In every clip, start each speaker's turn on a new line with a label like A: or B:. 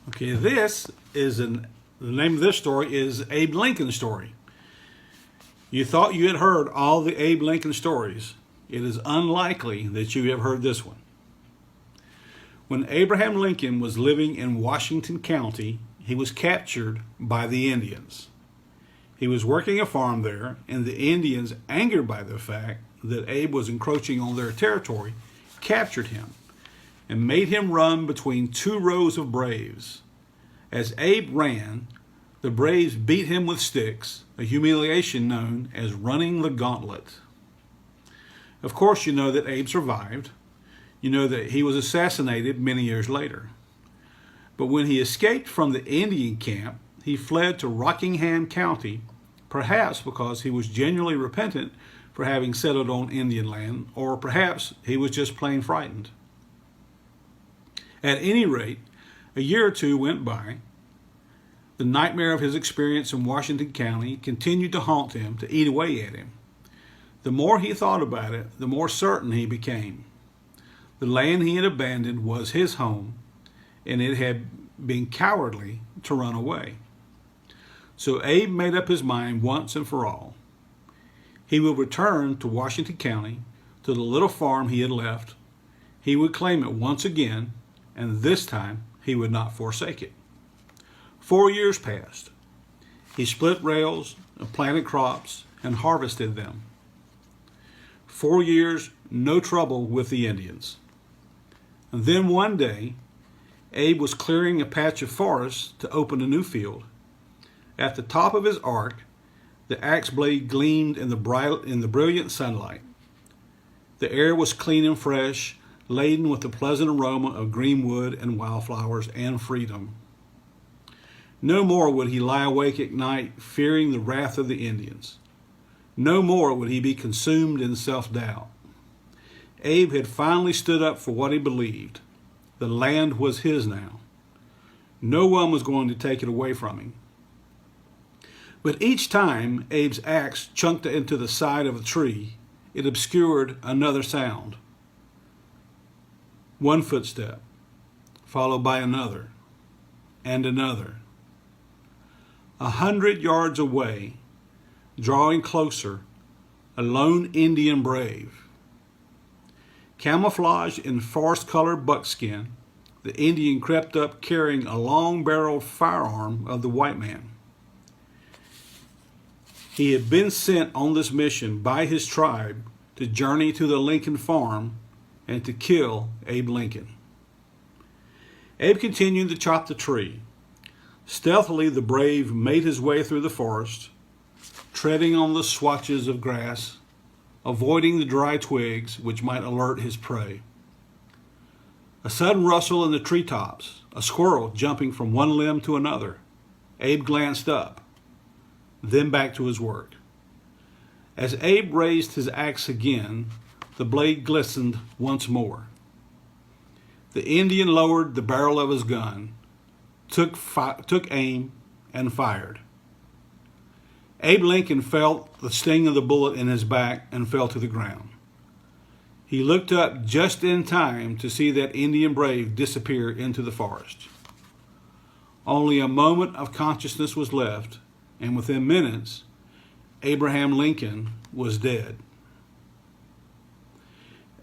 A: Okay, the name of this story is Abe Lincoln story. You thought you had heard all the Abe Lincoln stories. It is unlikely that you have heard this one. When Abraham Lincoln was living in Washington County, he was captured by the Indians. He was working a farm there, and the Indians, angered by the fact that Abe was encroaching on their territory, captured him and made him run between two rows of braves. As Abe ran, the braves beat him with sticks, a humiliation known as running the gauntlet. Of course, you know that Abe survived. You know that he was assassinated many years later. But when he escaped from the Indian camp, he fled to Rockingham County, perhaps because he was genuinely repentant for having settled on Indian land, or perhaps he was just plain frightened. At any rate, a year or two went by. The nightmare of his experience in Washington County continued to haunt him, to eat away at him. The more he thought about it, the more certain he became. The land he had abandoned was his home, and it had been cowardly to run away. So Abe made up his mind once and for all. He would return to Washington County, to the little farm he had left. He would claim it once again, and this time he would not forsake it. 4 years passed. He split rails, planted crops, and harvested them. 4 years, no trouble with the Indians. And then one day, Abe was clearing a patch of forest to open a new field. At the top of his arc, the axe blade gleamed in the brilliant sunlight. The air was clean and fresh, laden with the pleasant aroma of green wood and wildflowers and freedom. No more would he lie awake at night fearing the wrath of the Indians. No more would he be consumed in self-doubt. Abe had finally stood up for what he believed. The land was his now. No one was going to take it away from him. But each time Abe's axe chunked into the side of a tree, it obscured another sound. One footstep, followed by another, and another. 100 yards away, drawing closer, a lone Indian brave. Camouflaged in forest-colored buckskin, the Indian crept up carrying a long-barreled firearm of the white man. He had been sent on this mission by his tribe to journey to the Lincoln farm and to kill Abe Lincoln. Abe continued to chop the tree. Stealthily, the brave made his way through the forest, treading on the swatches of grass, avoiding the dry twigs which might alert his prey. A sudden rustle in the treetops, a squirrel jumping from one limb to another. Abe glanced up, then back to his work. As Abe raised his axe again, the blade glistened once more. The Indian lowered the barrel of his gun, took aim, and fired. Abe Lincoln felt the sting of the bullet in his back and fell to the ground. He looked up just in time to see that Indian brave disappear into the forest. Only a moment of consciousness was left, and within minutes, Abraham Lincoln was dead.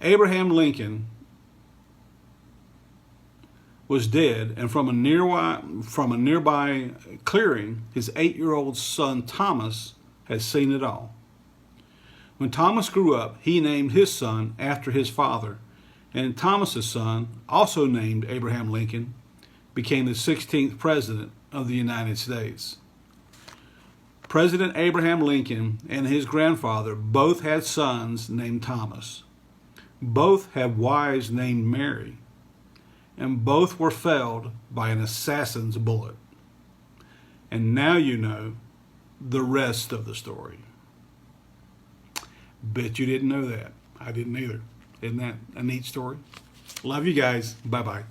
A: Abraham Lincoln was dead, and from a nearby clearing, his 8-year-old son Thomas had seen it all. When Thomas grew up, he named his son after his father, and Thomas's son, also named Abraham Lincoln, became the 16th president of the United States. President Abraham Lincoln and his grandfather both had sons named Thomas. Both had wives named Mary, and both were felled by an assassin's bullet. And now you know the rest of the story. Bet you didn't know that. I didn't either. Isn't that a neat story? Love you guys. Bye-bye.